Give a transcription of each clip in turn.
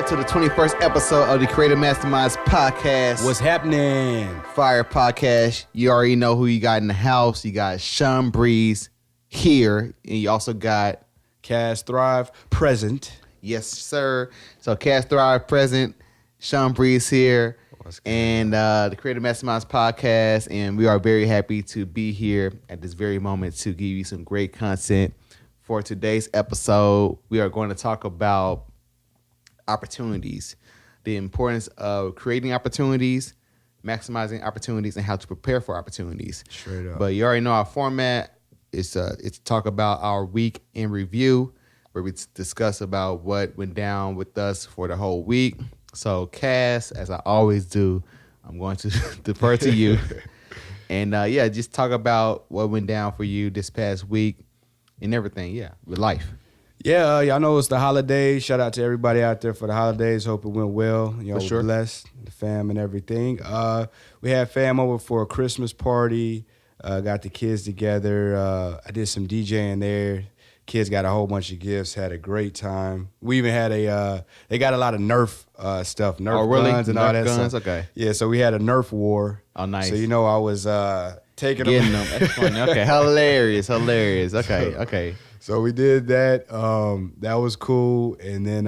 welcome to the 21st episode of the Creative Masterminds podcast. What's happening? Fire podcast. You already know who you got in the house. You got Sean Breeze here, and you also got Cass Thrive present. Yes, sir. So Cass Thrive present, Sean Breeze here, and the Creative Masterminds podcast, and we are very happy to be here at this very moment to give you some great content. For today's episode, we are going to talk about opportunities, the importance of creating opportunities, maximizing opportunities, and how to prepare for opportunities. Straight up. But you already know our format. It's talk about our week in review, where we discuss about what went down with us for the whole week. So, Cass, as I always do, I'm going to defer to you. And just talk about what went down for you this past week and everything, with life. Yeah, y'all know it's the holidays. Shout out to everybody out there for the holidays. Hope it went well. You know, For sure. Blessed, the fam and everything. We had fam over for a Christmas party. Got the kids together. I did some DJing there. Kids got a whole bunch of gifts. Had a great time. We even had they got a lot of Nerf stuff. Nerf guns and all Nerf that guns? stuff. Okay. Yeah, so we had a Nerf war. Oh, nice. So, I was taking Getting them. them. That's funny. Okay, hilarious. Okay. So we did that. That was cool. And then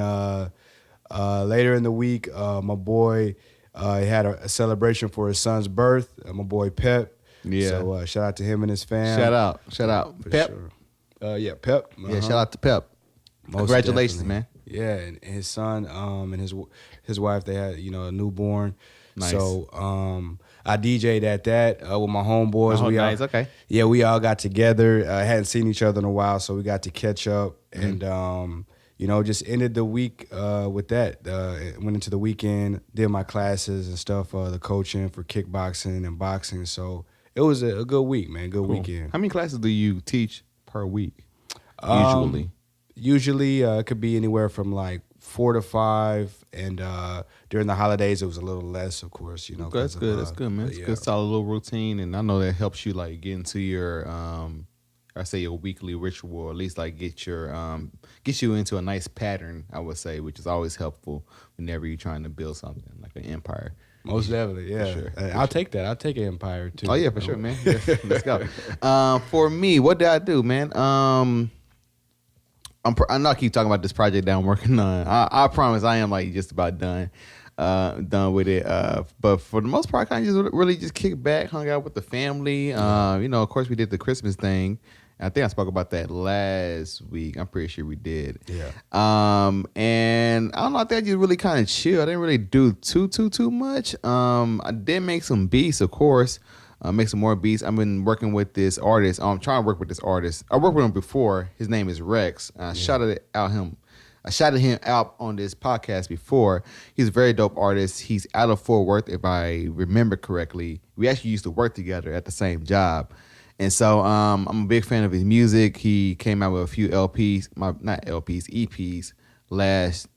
later in the week, my boy had a celebration for his son's birth. My boy Pep. Yeah. So shout out to him and his fam. Shout out. For Pep. Sure. Pep. Yeah, shout out to Pep. Most Congratulations, definitely. man. Yeah, and his son and his wife, they had a newborn. Nice. So I DJ'd at that with my homeboys. Oh, nice. Okay. Yeah, we all got together. Hadn't seen each other in a while, so we got to catch up. Mm-hmm. And just ended the week with that. Went into the weekend, did my classes and stuff, the coaching for kickboxing and boxing. So it was a good week, man. Good weekend. How many classes do you teach per week? Usually, it could be anywhere from like 4 to 5, and during the holidays it was a little less, of course. That's good. That's good, man. It's a good, solid little routine, and I know that helps you like get into your, your weekly ritual, or at least like get you into a nice pattern. I would say, which is always helpful whenever you're trying to build something like an empire. Most definitely, yeah. For sure. I'll take that. I'll take an empire too. Oh yeah, for sure, man. Yeah, let's go. For me, what did I do, man? I'm not keep talking about this project that I'm working on. I promise I am like just about done with it. But for the most part, I kind of just really just kicked back, hung out with the family. Of course, we did the Christmas thing. I think I spoke about that last week. I'm pretty sure we did. Yeah. And I don't know. I think I just really kind of chill. I didn't really do too much. I did make some beats, of course. Make some more beats. I've been working with this artist. I'm trying to work with this artist. I worked with him before. His name is Rex. I shouted him out on this podcast before. He's a very dope artist. He's out of Fort Worth, if I remember correctly. We actually used to work together at the same job. And so I'm a big fan of his music. He came out with a few EPs last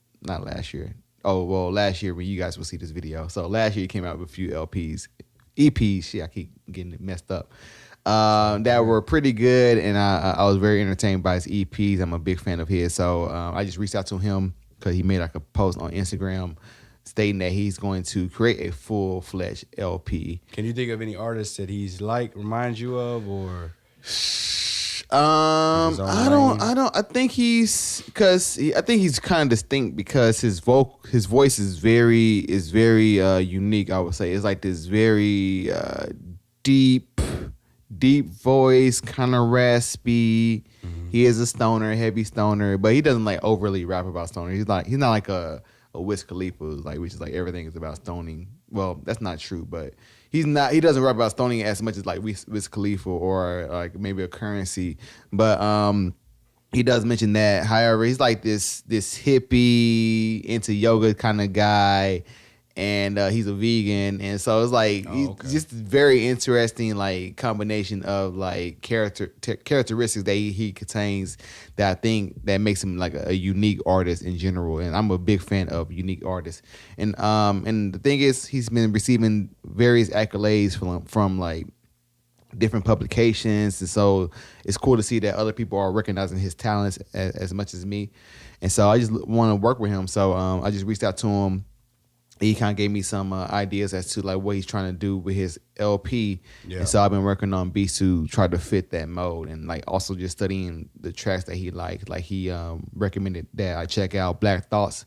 year. Oh, well, last year when you guys will see this video. So last year he came out with a few EPs. Shit, I keep getting it messed up. That were pretty good, and I was very entertained by his EPs. I'm a big fan of his. So I just reached out to him because he made like a post on Instagram stating that he's going to create a full-fledged LP. Can you think of any artists that he's reminds you of, or? I think he's kind of distinct because his voice is very unique. I would say it's like this very deep voice, kind of raspy. Mm-hmm. He is a stoner, heavy stoner, but he doesn't like overly rap about stoner. He's not like a Wiz Khalifa, like, which is like everything is about stoning. Well, that's not true, but he doesn't rap about stoning as much as like Wiz Khalifa or like maybe a Currency. But he does mention that. However, he's like this hippie, into yoga kind of guy. And he's a vegan, and so it's like he's just very interesting, like combination of like characteristics that he contains that I think that makes him like a unique artist in general. And I'm a big fan of unique artists. And the thing is, he's been receiving various accolades from like different publications, and so it's cool to see that other people are recognizing his talents as much as me, and so I just want to work with him. So I just reached out to him. He kind of gave me some ideas as to like what he's trying to do with his LP, Yeah. and so I've been working on beats to try to fit that mode, and like also just studying the tracks that he liked. Like he recommended that I check out Black Thought's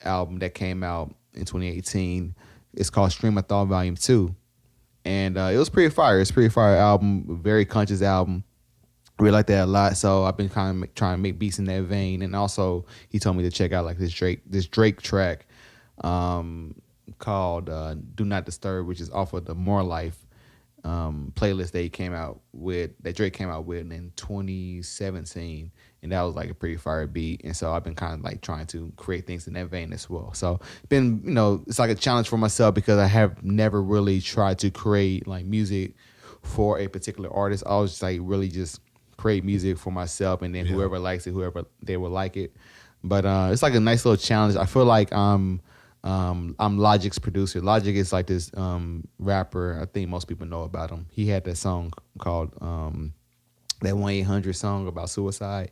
album that came out in 2018. It's called Stream of Thought Volume 2. And it was pretty fire. It's a pretty fire album, very conscious album. Really like that a lot. So I've been kind of trying to make beats in that vein. And also he told me to check out like this Drake track called Do Not Disturb, which is off of the More Life playlist that Drake came out with in 2017, and that was like a pretty fire beat. And so I've been kind of like trying to create things in that vein as well. So been it's like a challenge for myself because I have never really tried to create like music for a particular artist. I was just like really just create music for myself, and then whoever likes it, whoever they will like it. But it's like a nice little challenge. I feel like I'm Logic's producer. Logic is like this rapper. I think most people know about him. He had that song called that 1-800 song about suicide,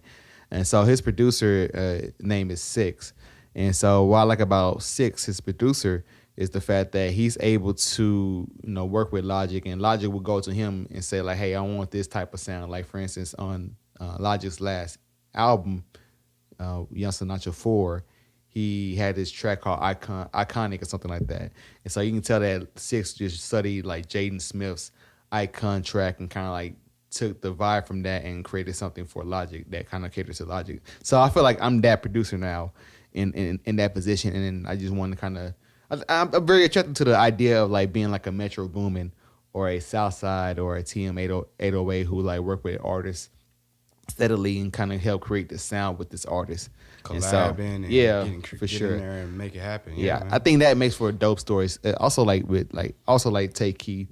and so his producer name is Six. And so what I like about Six, his producer, is the fact that he's able to work with Logic, and Logic will go to him and say like, "Hey, I want this type of sound." Like for instance, on Logic's last album, Young Sinatra 4. He had this track called Iconic or something like that. And so you can tell that Six just studied like Jaden Smith's Icon track and kind of like took the vibe from that and created something for Logic that kind of caters to Logic. So I feel like I'm that producer now in that position. And then I just want to kind of, I'm very attracted to the idea of like being like a Metro Boomin or a Southside or a TM 808 who like work with artists steadily and kind of help create the sound with this artist. Collabing and yeah, for for sure. sure. In there and make it happen. Yeah, Man. I think that makes for dope stories. Also, like with Tay Keith.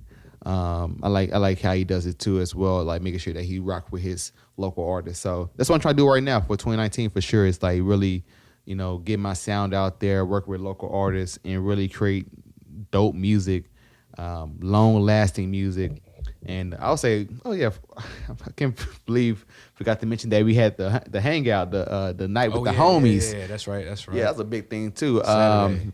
I like how he does it too as well. Like making sure that he rock with his local artists. So that's what I'm trying to do right now for 2019 for sure. It's like really, get my sound out there, work with local artists, and really create dope music, long lasting music. And I'll say, oh yeah, I can't believe forgot to mention that we had the hangout the night with the homies. Yeah, that's right. Yeah, that's a big thing too. Saturday,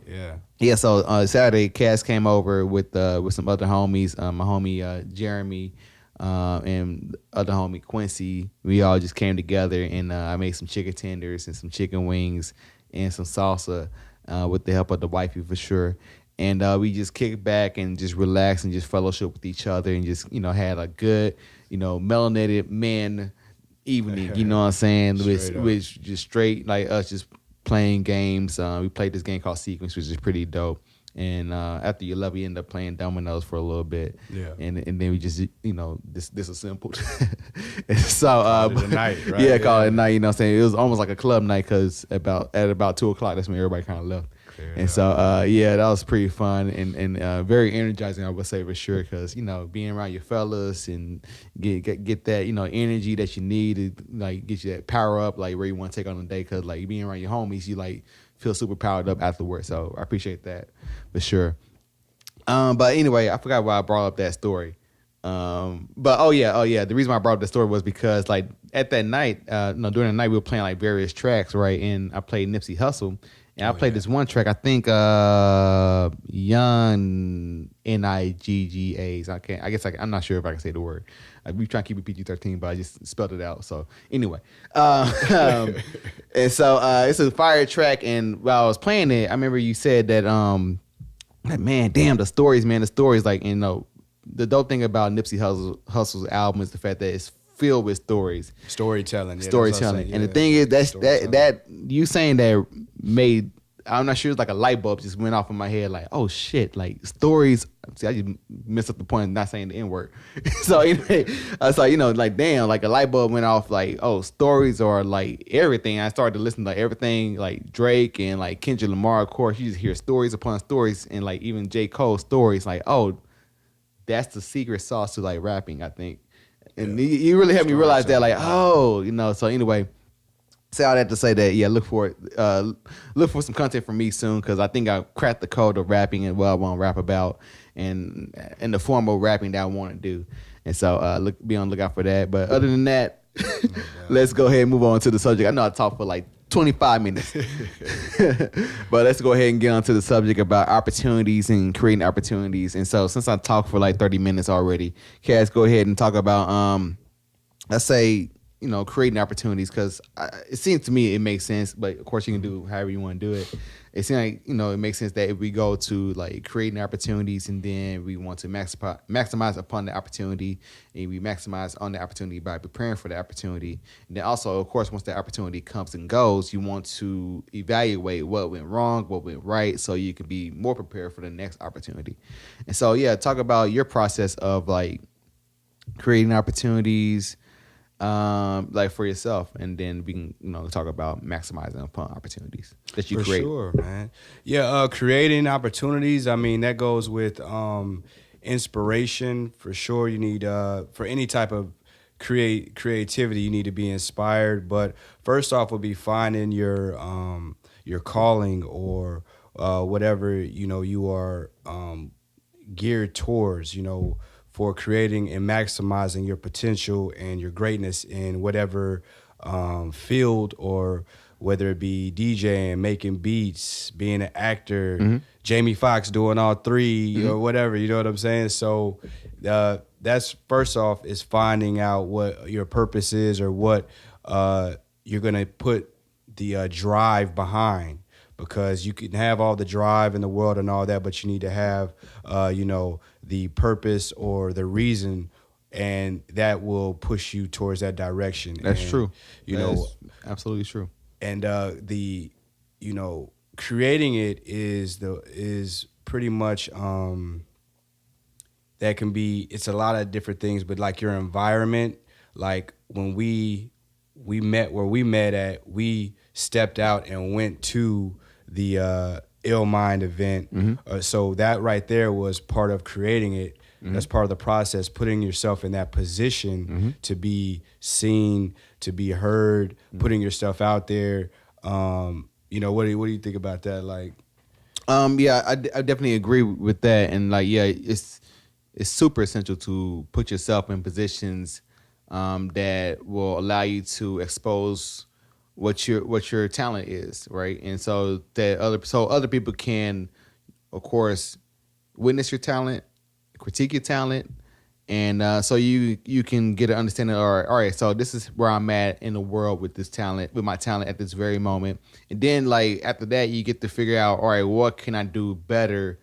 Yeah. So Saturday, Cass came over with some other homies. My homie Jeremy, and other homie Quincy. We all just came together, and I made some chicken tenders and some chicken wings and some salsa with the help of the wifey for sure. And we just kicked back and just relaxed and just fellowship with each other and just had a good melanated men evening. You know what I'm saying? Which just straight like us just playing games. We played this game called Sequence, which is pretty dope. And after you love, we end up playing dominoes for a little bit. Yeah. And then we just disassembled. So call it a night, right? Yeah, call it a night. You know what I'm saying? It was almost like a club night because at about 2:00, that's when everybody kind of left. And so, that was pretty fun and very energizing, I would say for sure, because being around your fellas and get that energy that you need to like get you that power up like where you want to take on the day, because like being around your homies, you like feel super powered up afterwards. So I appreciate that for sure. But anyway, I forgot why I brought up that story. But oh yeah, the reason why I brought up the story was because like at that night, during the night we were playing like various tracks, right? And I played Nipsey Hussle. And I played this one track, I think Young Niggas. I'm not sure if I can say the word. We try to keep it PG-13, but I just spelled it out. So anyway. And so it's a fire track, and while I was playing it, I remember you said that like, man, damn, the stories, like, the dope thing about Nipsey Hussle's album is the fact that it's filled with storytelling. And the thing is that you saying that made, I'm not sure, it's like a light bulb just went off in my head, like, oh shit, like stories. See, I just messed up the point of not saying the N-word. So anyway, I was like, like damn, like a light bulb went off, like, oh, stories are like everything. I started to listen to like everything, like Drake and like Kendrick Lamar, of course. You just hear stories upon stories, and like even J. Cole stories, like, oh, that's the secret sauce to like rapping, I think. And you really helped me realize that, like, so anyway, say all that to say that yeah, look for some content from me soon because I think I cracked the code of rapping and what I want to rap about and in the form of rapping that I want to do. And so be on the lookout for that. But other than that, No doubt. let's go ahead and move on to the subject. I know I talked for like 25 minutes, but let's go ahead and get on to the subject about opportunities and creating opportunities. And so since I talked for like 30 minutes already, Cass, go ahead and talk about let's say creating opportunities because it seems to me it makes sense, but of course you can do however you want to do it. It seems like it makes sense that if we go to like creating opportunities and then we want to maximize upon the opportunity and we maximize on the opportunity by preparing for the opportunity, and then also of course once the opportunity comes and goes you want to evaluate what went wrong, what went right, so you can be more prepared for the next opportunity. And so yeah, talk about your process of like creating opportunities like for yourself, and then we can talk about maximizing upon opportunities that you For create. sure, man. Yeah, creating opportunities. I mean, that goes with inspiration for sure. You need for any type of creativity, you need to be inspired. But first off, would be finding your calling or whatever you are geared towards. For creating and maximizing your potential and your greatness in whatever field, or whether it be DJing, making beats, being an actor, Jamie Foxx doing all three or whatever, you know what I'm saying? So that's first off is finding out what your purpose is or what you're going to put the drive behind. Because you can have all the drive in the world and all that, but you need to have, the purpose or the reason, and that will push you towards that direction. That's and, true. You That know, is absolutely true. and creating it is pretty much that can be. It's a lot of different things, but like your environment, like when we met where we met at, we stepped out and went to the Ill Mind event. So that right there was part of creating it. That's part of the process, putting yourself in that position to be seen, to be heard, putting yourself out there. What do you think about that? Like, Yeah, I definitely agree with that, and like, yeah, it's super essential to put yourself in positions that will allow you to expose what your talent is, right? And so that other people can, of course, witness your talent, critique your talent, and so you can get an understanding. All right, so this is where I'm at in the world with this talent, with my talent at this very moment. And then like after that, you get to figure out, all right, what can I do better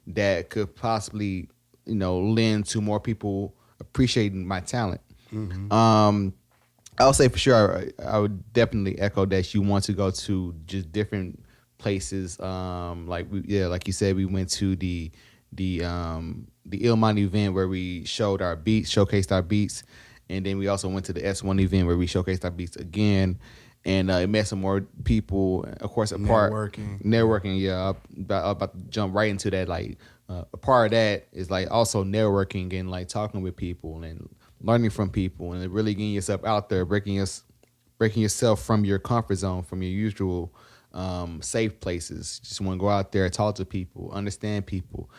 that could possibly lend to more people appreciating my talent. I would say for sure, I would definitely echo that you want to go to just different places. Like you said, we went to the Illmind event where we showcased our beats, and then we also went to the S1 event where we showcased our beats again, and met some more people. Of course, networking. Yeah, about to jump right into that. Like a part of that is like also networking and like talking with people and learning from people and really getting yourself out there, breaking yourself from your comfort zone, from your usual safe places. Just want to go out there, talk to people, understand people,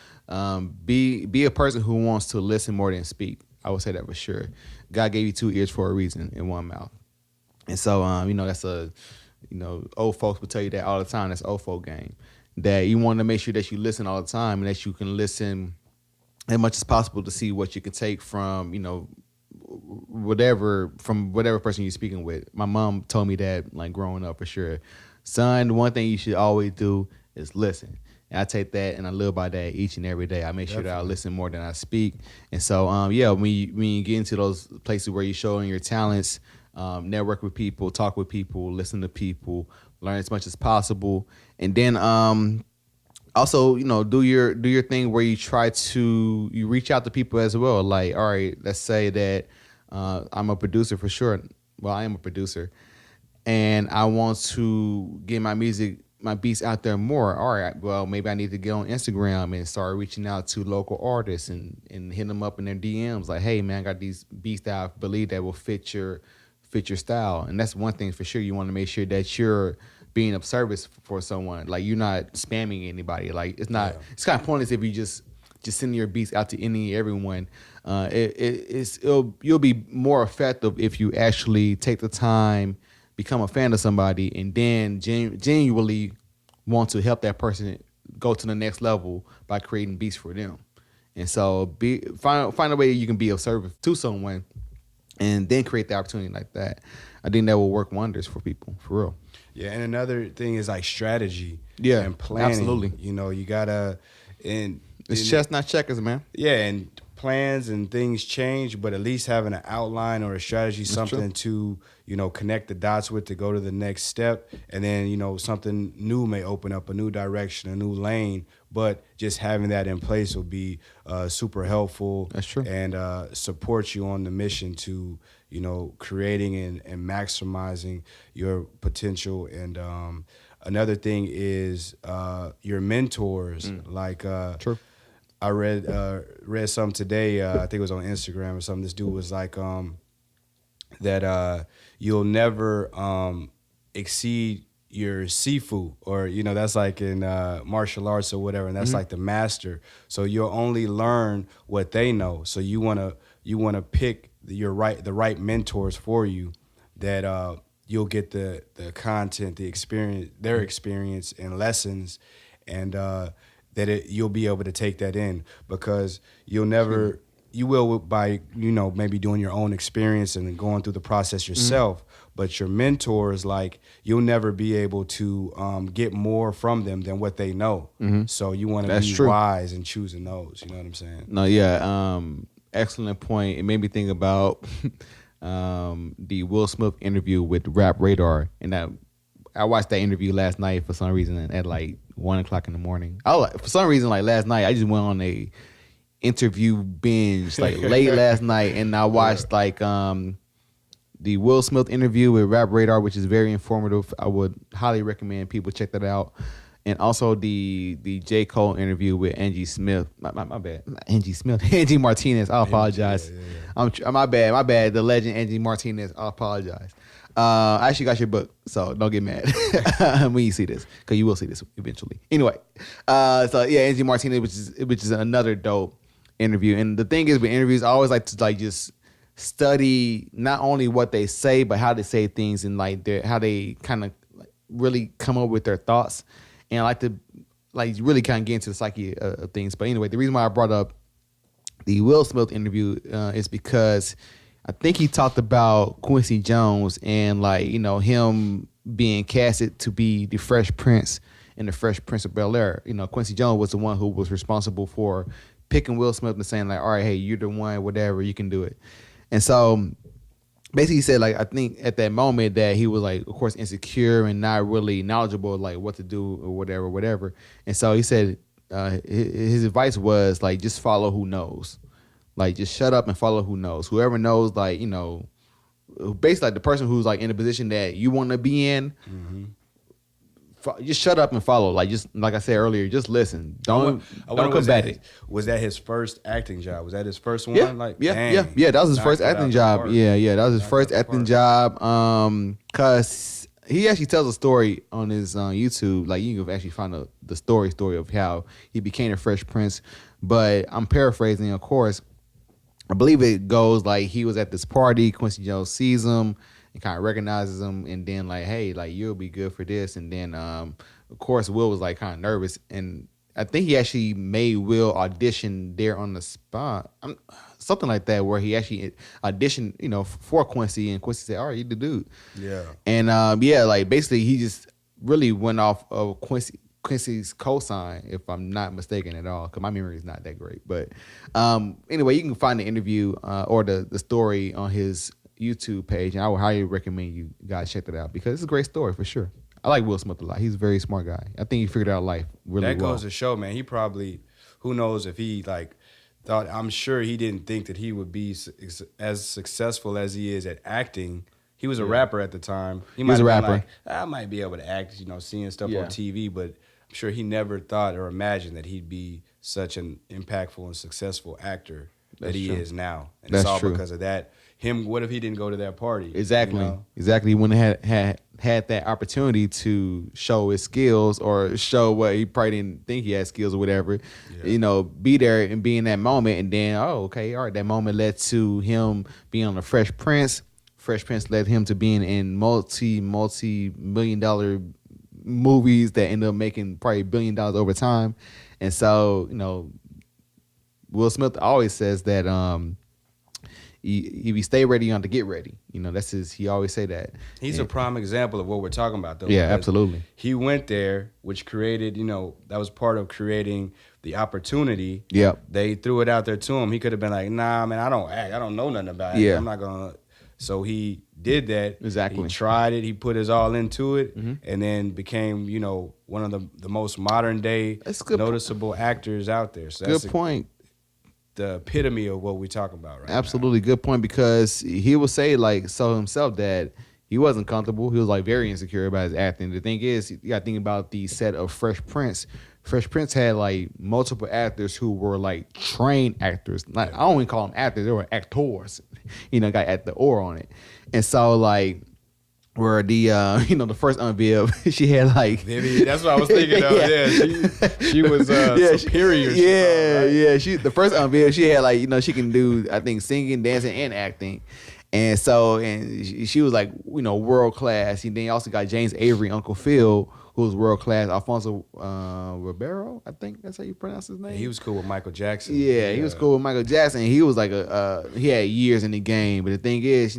be a person who wants to listen more than speak. I would say that for sure. God gave you two ears for a reason and one mouth. And so, that's old folks will tell you that all the time. That's old folk game. That you want to make sure that you listen all the time and that you can listen as much as possible to see what you can take from, whatever person you're speaking with. My mom told me that like growing up for sure. Son, one thing you should always do is listen. And I take that and I live by that each and every day. I make sure that I listen more than I speak. And so, when you get into those places where you're showing your talents, network with people, talk with people, listen to people, learn as much as possible, and then also do your thing where you reach out to people as well. Like, all right, let's say that I'm a producer for sure. Well, I am a producer, and I want to get my beats out there more. All right, well, maybe I need to get on Instagram and start reaching out to local artists and hit them up in their DMs like, hey man, I got these beats that I believe that will fit fit your style. And that's one thing for sure. You want to make sure that you're being of service for someone. Like, you're not spamming anybody. Like, it's not. Yeah. It's kind of pointless if you just send your beats out to everyone. You'll be more effective if you actually take the time, become a fan of somebody, and then genuinely want to help that person go to the next level by creating beats for them. And so find a way you can be of service to someone, and then create the opportunity like that. I think that will work wonders for people, for real. Yeah, and another thing is like strategy. Yeah, and planning. absolutely. You know, you gotta It's chess, not checkers, man. Yeah, and plans and things change, but at least having an outline or a strategy, something to, connect the dots with to go to the next step. And then, something new may open up, a new direction, a new lane. But just having that in place will be super helpful. That's true. And support you on the mission to, creating and maximizing your potential. And another thing is your mentors. Like, True. I read something today. I think it was on Instagram or something. This dude was like that you'll never exceed your sifu, or that's like in martial arts or whatever, and that's like the master. So you'll only learn what they know. So you wanna pick the right mentors for you that you'll get the content, the experience, their experience and lessons, and you'll be able to take that in, because you will by maybe doing your own experience and then going through the process yourself. But your mentors, like, you'll never be able to get more from them than what they know. So you want to be wise in choosing those. You know what I'm saying? No, yeah. Excellent point. It made me think about the Will Smith interview with Rap Radar, and I watched that interview last night for some reason at like 1:00 in the morning. For some reason, like last night, I just went on a interview binge like late last night, and I watched like the Will Smith interview with Rap Radar, which is very informative. I would highly recommend people check that out. And also the J. Cole interview with Angie Smith. My bad. Not Angie Smith. Angie Martinez. I apologize. Yeah. My bad. The legend Angie Martinez. I apologize. I actually got your book, so don't get mad when you see this, because you will see this eventually. Anyway, so yeah, Angie Martinez, which is another dope interview. And the thing is, with interviews, I always like to just study not only what they say, but how they say things, and like how they kind of really come up with their thoughts. And I like to really kind of get into the psyche of things. But anyway, the reason why I brought up the Will Smith interview is because I think he talked about Quincy Jones and him being casted to be the Fresh Prince in the Fresh Prince of Bel-Air. Quincy Jones was the one who was responsible for picking Will Smith and saying like, all right, hey, you're the one, whatever, you can do it. And so basically he said, like, I think at that moment that he was like, of course, insecure and not really knowledgeable, like what to do or whatever. And so he said his advice was like, just follow who knows. Like, just shut up and follow who knows. Whoever knows, like, basically like the person who's like in a position that you want to be in, just shut up and follow. Like, just like I said earlier, just listen. Don't combat it. Was that his first acting job? Was that his first one? Yeah, like, yeah. That was his first acting job. Yeah, that was his first acting job. Cause he actually tells a story on his YouTube. Like, you can actually find the story of how he became a Fresh Prince. But I'm paraphrasing, of course. I believe it goes like he was at this party, Quincy Jones sees him and kind of recognizes him, and then like, hey, like, you'll be good for this. And then of course Will was like kind of nervous, and I think he actually made Will audition there on the spot, something like that, where he actually auditioned, for Quincy, and Quincy said, all right, you the dude. Yeah. And like basically he just really went off of Quincy's cosign, if I'm not mistaken at all, because my memory is not that great. But anyway, you can find the interview or the story on his YouTube page, and I would highly recommend you guys check that out, because it's a great story for sure. I like Will Smith a lot. He's a very smart guy. I think he figured out life really well. That goes to show, man. He probably, who knows if he thought, I'm sure he didn't think that he would be as successful as he is at acting. He was a rapper at the time. He was a rapper. Like, I might be able to act, seeing stuff on TV, but I'm sure he never thought or imagined that he'd be such an impactful and successful actor that he is now. And it's all because of that. what if he didn't go to that party? Exactly. You know? Exactly. When had that opportunity to show his skills or show what he probably didn't think he had skills or whatever, be there and be in that moment. And then, okay, all right, that moment led to him being on the Fresh Prince. Fresh Prince led him to being in multi-million-dollar movies that ended up making probably $1 billion over time. And so, Will Smith always says that if you stay ready, you have to get ready. That's his. He always say that. He's a prime example of what we're talking about, though. Yeah, absolutely. He went there, which created, that was part of creating the opportunity. Yep. They threw it out there to him. He could have been like, nah, man, I don't act. I don't know nothing about it. Yeah. I'm not going to. So he did that. Exactly. He tried it. He put his all into it, Mm-hmm. and then became, one of the most modern day noticeable actors out there. So that's good point. The epitome of what we talking about right Absolutely. now. Good point, because he would say so himself that he wasn't comfortable. He was very insecure about his acting. The thing is, you got to think about the set of Fresh Prince. Fresh Prince had multiple actors who were trained actors. I don't even call them actors; they were actors. Got the or on it, and so where the the first unveil, she had Vivian, that's what I was thinking of. Yeah, she was superior. She the first unveil, she had she can do, I think, singing, dancing, and acting. And so, she was world class. And then you also got James Avery, Uncle Phil, who was world class. Alfonso Ribeiro, I think that's how you pronounce his name. He was cool with Michael Jackson. Yeah, he was cool with Michael Jackson. He was he had years in the game. But the thing is,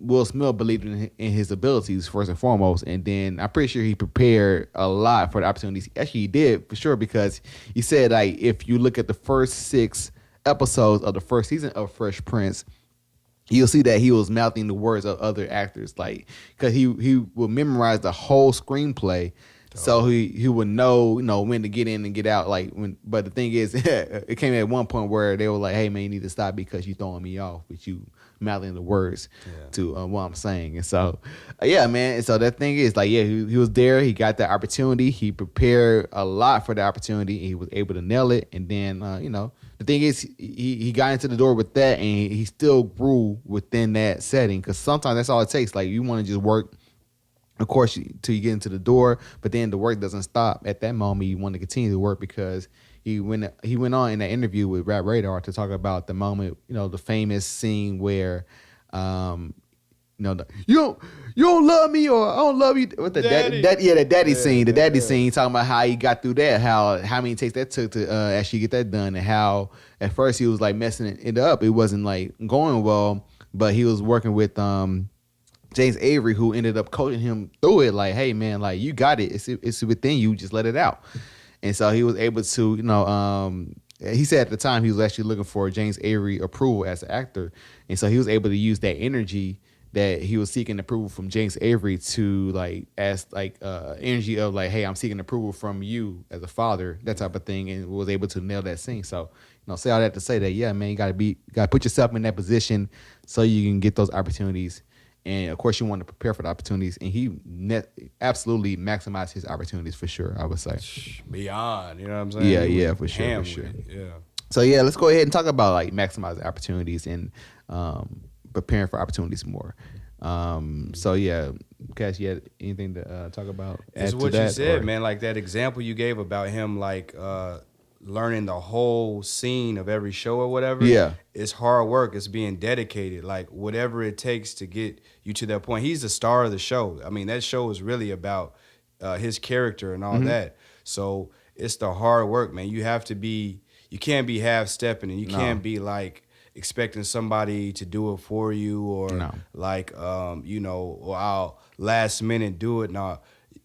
Will Smith believed in his abilities first and foremost, and then I'm pretty sure he prepared a lot for the opportunities. Actually, he did for sure, because he said if you look at the first 6 episodes of the first season of Fresh Prince, you'll see that he was mouthing the words of other actors, because he would memorize the whole screenplay. So he would know when to get in and get out. But the thing is, it came at one point where they were like, "Hey man, you need to stop because you throwing me off with you mouthing the words to what I'm saying." And so, yeah, man. And so that thing is he was there. He got that opportunity. He prepared a lot for the opportunity. And he was able to nail it. And then the thing is, he got into the door with that, and he still grew within that setting, because sometimes that's all it takes. You want to just work. Of course, till you get into the door, but then the work doesn't stop at that moment. You want to continue to work, because he went on in that interview with Rap Radar to talk about the moment, the famous scene where, you don't love me, or I don't love you. What the daddy scene, the daddy scene, talking about how he got through that, how many takes that took to actually get that done, and how at first he was messing it up. It wasn't going well, but he was working with James Avery, who ended up coaching him through it. Hey man, you got it. It's within you. Just let it out. And so he was able to, he said at the time he was actually looking for James Avery approval as an actor. And so he was able to use that energy that he was seeking approval from James Avery to ask energy of hey, I'm seeking approval from you as a father, that type of thing, and was able to nail that scene. So, say all that to say that, yeah, man, you gotta put yourself in that position so you can get those opportunities. And of course, you want to prepare for the opportunities, and he absolutely maximized his opportunities for sure, I would say. Beyond, you know what I'm saying? Yeah, for sure. Yeah. So yeah, let's go ahead and talk about maximizing opportunities and preparing for opportunities more. So yeah, Cass, you had anything to talk about? It's what you said, man. That example you gave about him, learning the whole scene of every show or whatever. Yeah, it's hard work. It's being dedicated. Whatever it takes to get you to that point. He's the star of the show. I mean, that show is really about his character and all that. So it's the hard work, man. You have to be. You can't be half stepping, and you can't be expecting somebody to do it for you, or or I'll last minute do it. No,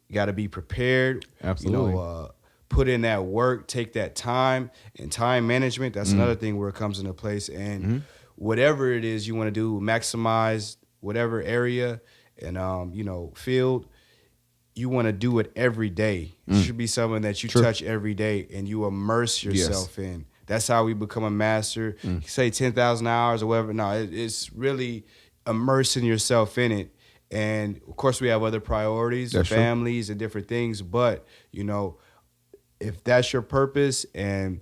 you got to be prepared. Absolutely. Put in that work, take that time, and time management. That's another thing where it comes into place. And whatever it is you want to do, maximize whatever area and field. You want to do it every day. It should be something that you touch every day and you immerse yourself in. That's how we become a master. Say 10,000 hours or whatever. No, it's really immersing yourself in it. And of course, we have other priorities, families, and different things. But if that's your purpose, and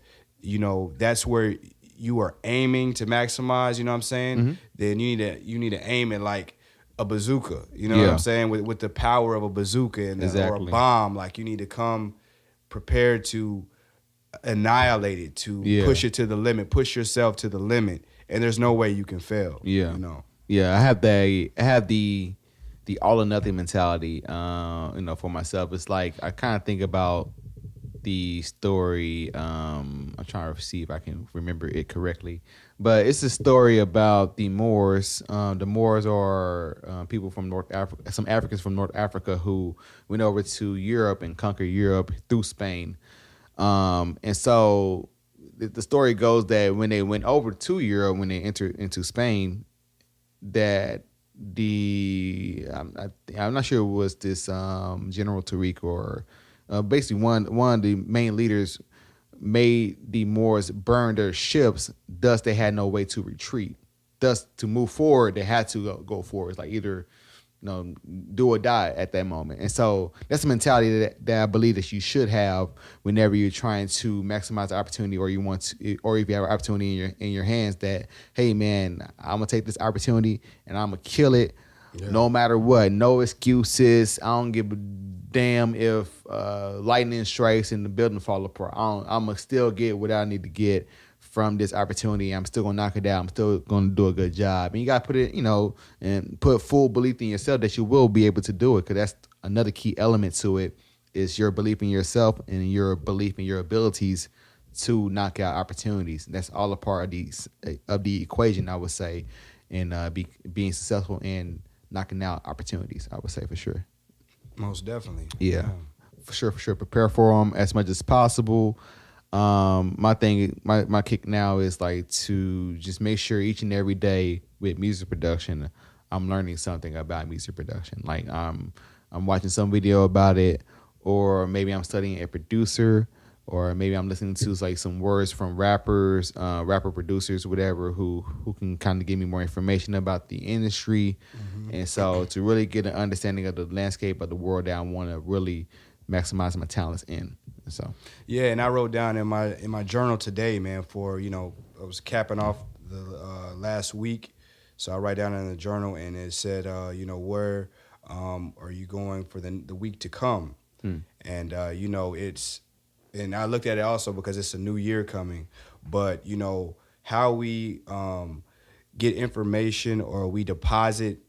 that's where you are aiming to maximize, you know what I'm saying? Then you need to aim it like a bazooka, you know what I'm saying? With the power of a bazooka or a bomb, like you need to come prepared to annihilate it, to push it to the limit, push yourself to the limit, and there's no way you can fail. Yeah, you know. Yeah, I have the all or nothing mentality. For myself, it's like I kind of think about the story. I'm trying to see if I can remember it correctly, but it's a story about the Moors. The Moors are people from North Africa, some Africans from North Africa who went over to Europe and conquered Europe through Spain. And so the story goes that when they went over to Europe, when they entered into Spain, that I'm not sure it was this General Tariq or basically one of the main leaders made the Moors burn their ships. Thus, they had no way to retreat. Thus, to move forward, they had to go forward. It's like either do or die at that moment. And so that's the mentality that I believe that you should have whenever you're trying to maximize the opportunity, or you want to, or if you have an opportunity in your hands, that, hey man, I'm gonna take this opportunity and I'm gonna kill it, no matter what. No excuses. I don't give a damn if lightning strikes and the building fall apart. I'm gonna still get what I need to get from this opportunity. I'm still gonna knock it down. I'm still gonna do a good job. And you gotta put it, and put full belief in yourself that you will be able to do it. Because that's another key element to it, is your belief in yourself and your belief in your abilities to knock out opportunities. That's all a part of the equation, I would say, in being successful in knocking out opportunities. I would say, for sure. Most definitely. Yeah. For sure. Prepare for them as much as possible. My kick now is like to just make sure each and every day with music production, I'm learning something about music production. Like I'm watching some video about it, or maybe I'm studying a producer, or maybe I'm listening to like some words from rappers, rapper producers, whatever, who can kind of give me more information about the industry. And so to really get an understanding of the landscape of the world that I want to really maximize my talents in. So yeah, and I wrote down in my journal today, man, for I was capping off the last week, so I write down in the journal, and it said, where are you going for the week to come? And it's, and I looked at it also because it's a new year coming, but how we get information, or we deposit,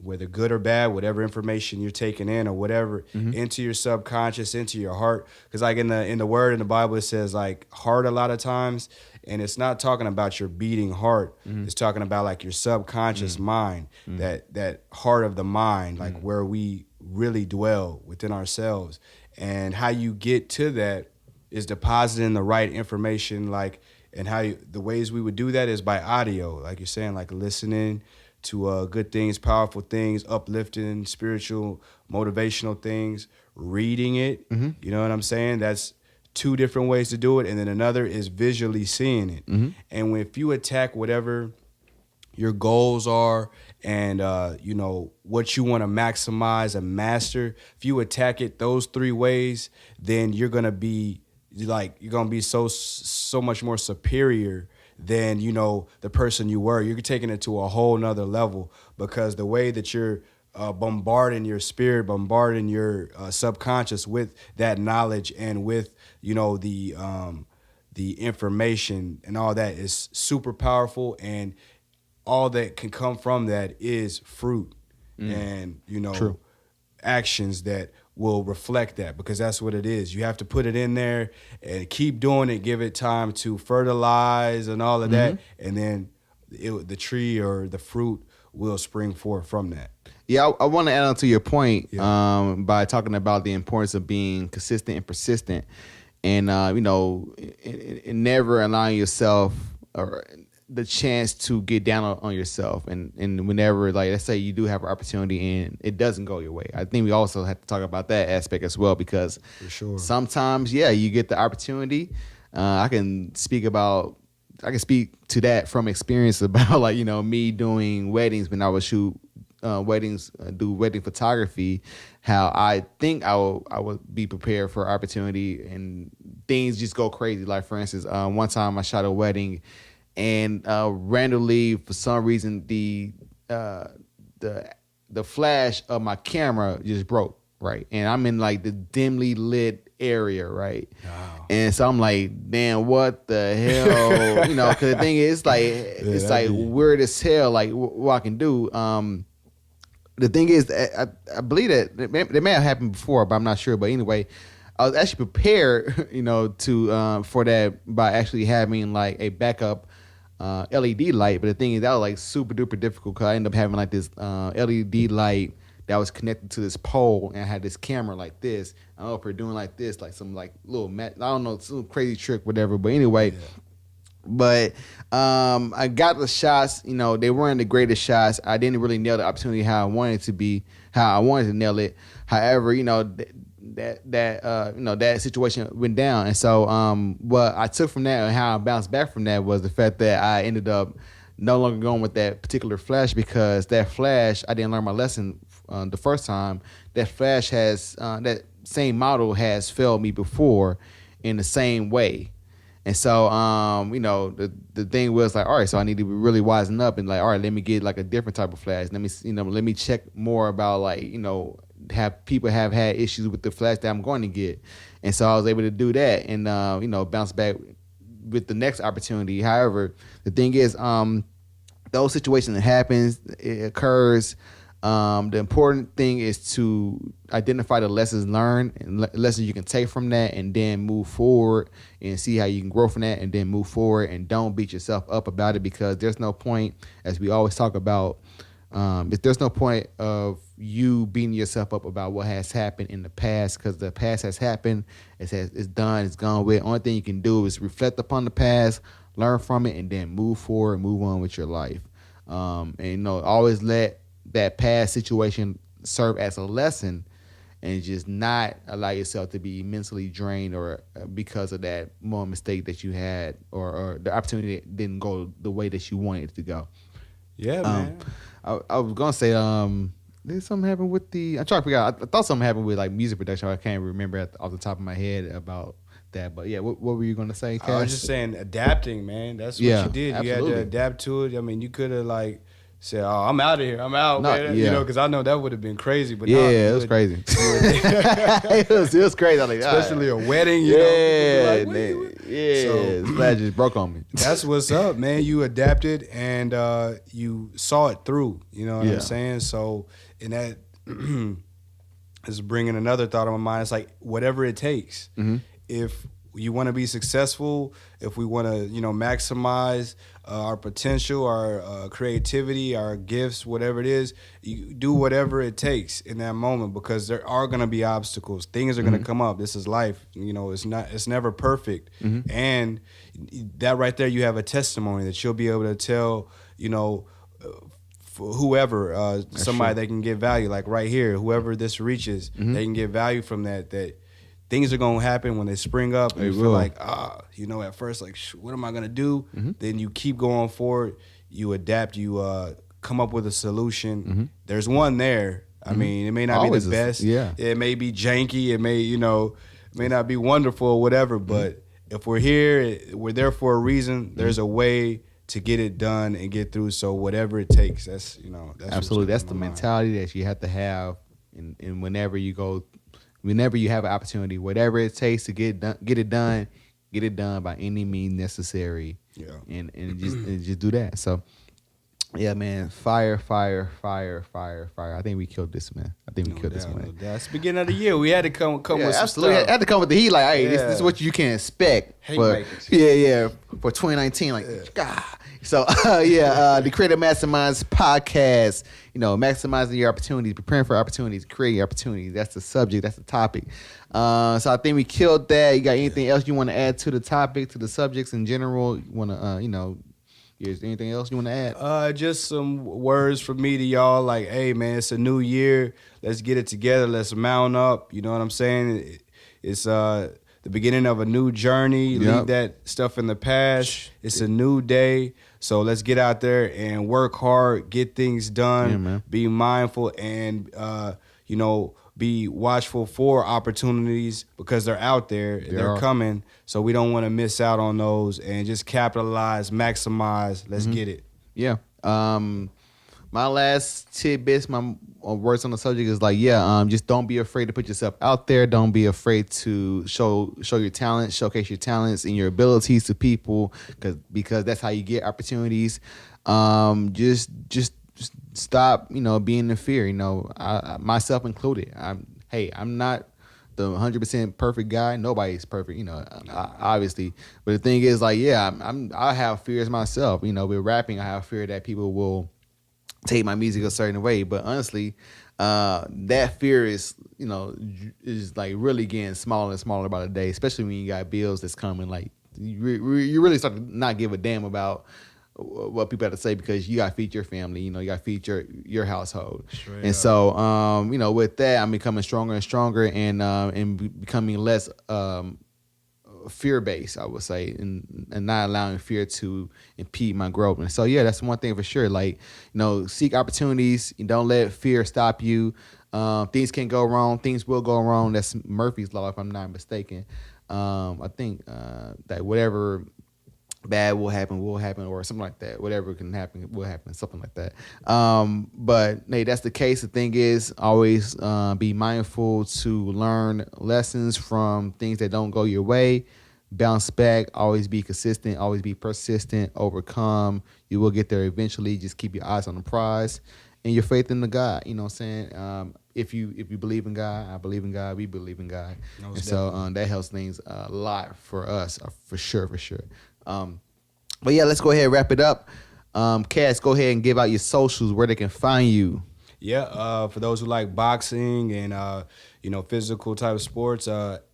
whether good or bad, whatever information you're taking in or whatever, into your subconscious, into your heart. Because like in the word in the Bible, it says like heart a lot of times, and it's not talking about your beating heart. It's talking about like your subconscious mind, that heart of the mind, like where we really dwell within ourselves. And how you get to that is depositing the right information, and the ways we would do that is by audio, like you're saying, like listening to good things, powerful things, uplifting, spiritual, motivational things, reading it. You know what I'm saying? That's two different ways to do it. And then another is visually seeing it. And if you attack whatever your goals are, and what you want to maximize and master, if you attack it those three ways, then you're gonna be so much more superior than the person you were. You're taking it to a whole nother level, because the way that you're bombarding your spirit, bombarding your subconscious with that knowledge, and with the information and all that, is super powerful. And all that can come from that is fruit and True. actions that will reflect that, because that's what it is. You have to put it in there and keep doing it, give it time to fertilize and all of that, and then the tree or the fruit will spring forth from that. Yeah, I want to add on to your point by talking about the importance of being consistent and persistent, and never allowing yourself or the chance to get down on yourself, and whenever, like, let's say you do have an opportunity and it doesn't go your way. I think we also have to talk about that aspect as well, because for sure, sometimes you get the opportunity. I can speak to that from experience about me doing weddings when I would shoot weddings, do wedding photography. How I think I would be prepared for opportunity, and things just go crazy. Like, for instance, one time I shot a wedding, and randomly for some reason the flash of my camera just broke, right? And I'm in like the dimly lit area, right? Wow. And so I'm like, damn, what the hell? Because the thing is, like, it's like weird as hell, like what I can do. The thing is, I believe that it may have happened before, but I'm not sure. But anyway, I was actually prepared, to for that by actually having like a backup LED light. But the thing is, that was like super duper difficult because I ended up having like this LED light that was connected to this pole, and I had this camera like this. I don't know if we're doing like this, like some like little I don't know, some crazy trick, whatever. But anyway. Yeah. But I got the shots. They weren't the greatest shots. I didn't really nail the opportunity how I wanted it to be, how I wanted to nail it. However, that situation went down, and so what I took from that and how I bounced back from that was the fact that I ended up no longer going with that particular flash, because that flash, I didn't learn my lesson the first time. That flash has that same model has failed me before in the same way. And so, the thing was like, all right, so I need to be really wising up and like, all right, let me get like a different type of flash. Let me check more about like, have people have had issues with the flash that I'm going to get. And so I was able to do that and, bounce back with the next opportunity. However, the thing is, those situations that happens, it occurs. The important thing is to identify the lessons learned and lessons you can take from that, and then move forward and see how you can grow from that, and then move forward, and don't beat yourself up about it, because there's no point, as we always talk about, if there's no point of you beating yourself up about what has happened in the past, because the past has happened, it's done, it's gone with. Only thing you can do is reflect upon the past, learn from it, and then move forward, move on with your life. And always let that past situation serve as a lesson, and just not allow yourself to be mentally drained or because of that one mistake that you had, or the opportunity that didn't go the way that you wanted it to go. Yeah, man. I was gonna say, did something happen with I'm trying to figure out. I thought something happened with like music production. I can't remember off the top of my head about that. But yeah, what were you gonna say, Cass? I was just saying adapting, man. That's what you did. Absolutely. You had to adapt to it. I mean, you could have like said, "Oh, I'm out of here. I'm out," man. Yeah. Because I know that would have been crazy. But it was crazy. it was crazy. I was like, especially a wedding. Like, so, Splash just broke on me. That's what's up, man. You adapted and you saw it through. You know what I'm saying? So, and that is bringing another thought on my mind. It's like whatever it takes. Mm-hmm. If you want to be successful, if we want to, maximize our potential, our creativity, our gifts, whatever it is, you do whatever it takes in that moment, because there are going to be obstacles. Things are going to come up. This is life. It's never perfect. Mm-hmm. And that right there, you have a testimony that you'll be able to tell, whoever, somebody they can get value, like right here, whoever this reaches, they can get value from that things are going to happen when they spring up, and you feel like, at first, like, what am I going to do? Mm-hmm. Then you keep going forward, you adapt, you come up with a solution. Mm-hmm. There's one there. I mean, it may not be the best. It may be janky. It may not be wonderful or whatever, but if we're here, we're there for a reason. There's a way to get it done and get through. So whatever it takes, that's absolutely. That's the mentality that you have to have, and whenever you have an opportunity, whatever it takes to get it done by any means necessary. Yeah, and just do that. So, yeah, man, fire. I think we killed this, man. This one. That's the beginning of the year. We had to come with some stuff. Had to come with the heat. Like, hey, this is what you can expect. For 2019. Like, God. So, the Creative Masterminds podcast, maximizing your opportunities, preparing for opportunities, creating opportunities. That's the subject. That's the topic. So I think we killed that. You got anything else you want to add to the topic, to the subjects in general? You want to, is there anything else you want to add? Just some words from me to y'all. Like, hey, man, it's a new year. Let's get it together. Let's mount up. You know what I'm saying? It's the beginning of a new journey. Yep. Leave that stuff in the past. It's a new day. So let's get out there and work hard, get things done, be mindful, and, be watchful for opportunities because they're out there, they're coming. So we don't want to miss out on those and just capitalize, maximize. Let's get it. Yeah. My last tidbits, my words on the subject is like, just don't be afraid to put yourself out there. Don't be afraid to show your talent, showcase your talents and your abilities to people, because that's how you get opportunities. Just stop, being in fear. Myself included. I'm not the 100% perfect guy. Nobody's perfect, obviously. But the thing is, like, I have fears myself. With rapping, I have fear that people will take my music a certain way, but honestly, that fear is like really getting smaller and smaller by the day, especially when you got bills that's coming. Like you really start to not give a damn about what people have to say, because you got to feed your family, you got to feed your household. Straight and up. So with that, I'm becoming stronger and stronger, and becoming less fear-based, I would say, and not allowing fear to impede my growth. And so, that's one thing for sure. Like, seek opportunities. You don't let fear stop you. Things can go wrong. Things will go wrong. That's Murphy's Law, if I'm not mistaken. I think that whatever bad will happen, or something like that. Whatever can happen will happen, something like that. But hey, that's the case. The thing is, always be mindful to learn lessons from things that don't go your way. Bounce back. Always be consistent. Always be persistent. Overcome. You will get there eventually. Just keep your eyes on the prize and your faith in the God. You know what I'm saying? If you believe in God, I believe in God. We believe in God. And so that helps things a lot for us, for sure. But let's go ahead and wrap it up. Cass, go ahead and give out your socials, where they can find you. For those who like boxing and physical type of sports,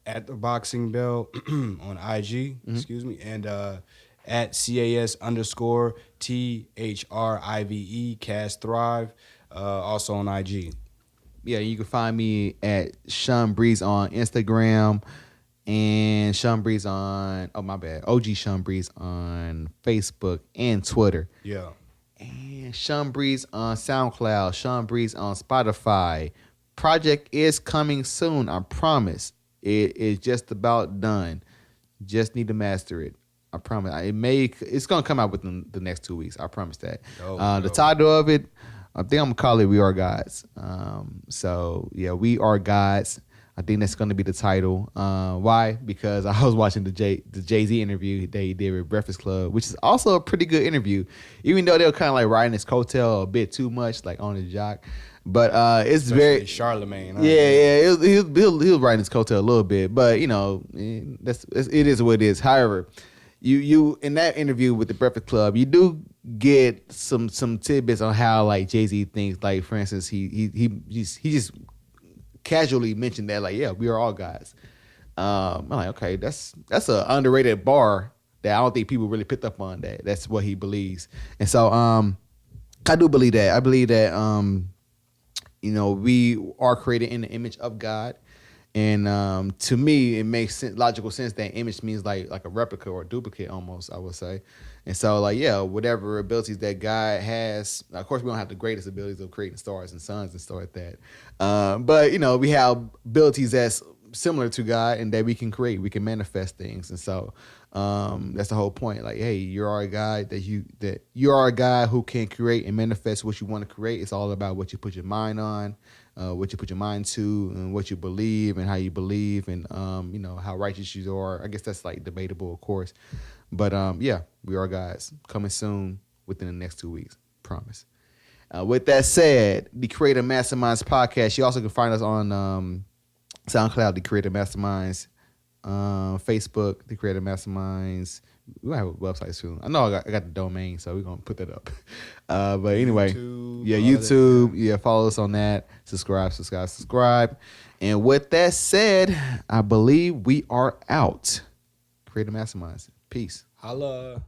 at the Boxing Bell on IG, excuse me, and at CAS_THRIVE, Cass Thrive, also on IG. Yeah, you can find me at Sean Breeze on Instagram, and Sean Breeze on OG Sean Breeze on Facebook and Twitter. Yeah. And Sean Breeze on SoundCloud, Sean Breeze on Spotify. Project is coming soon, I promise. It is just about done. Just need to master it. I promise. It's gonna come out within the next 2 weeks. I promise that. The title of it, I think I'm gonna call it "We Are Gods." We Are Gods. I think that's going to be the title. Why? Because I was watching the Jay-Z interview that he did with Breakfast Club, which is also a pretty good interview, even though they were kind of like riding his coattail a bit too much, like on his jock. But it's especially very Charlemagne. He was riding his coattail a little bit, but it is what it is. However, you in that interview with the Breakfast Club, you do get some tidbits on how like Jay-Z thinks. Like, for instance, he just casually mentioned that, like, we are all guys. I'm like, okay, that's an underrated bar that I don't think people really picked up on. That's what he believes. And so I do believe that. I believe that we are created in the image of God. And to me, it makes logical sense that image means like a replica or a duplicate almost, I would say. And so, like, whatever abilities that God has, of course, we don't have the greatest abilities of creating stars and suns and stuff like that. But, we have abilities that's similar to God and that we can create. We can manifest things. And so that's the whole point. Like, hey, you are a guy that you are a guy who can create and manifest what you want to create. It's all about what you put your mind on, what you put your mind to, and what you believe and how you believe, and how righteous you are. I guess that's like debatable, of course. But we are guys, coming soon within the next 2 weeks. Promise. With that said, the Creative Masterminds podcast. You also can find us on SoundCloud, the Creative Masterminds, Facebook, the Creative Masterminds. We might have a website soon. I know I got the domain, so we're gonna put that up. But anyway, YouTube. Follow us on that. Subscribe. And with that said, I believe we are out. Creative Masterminds. Peace. Holla.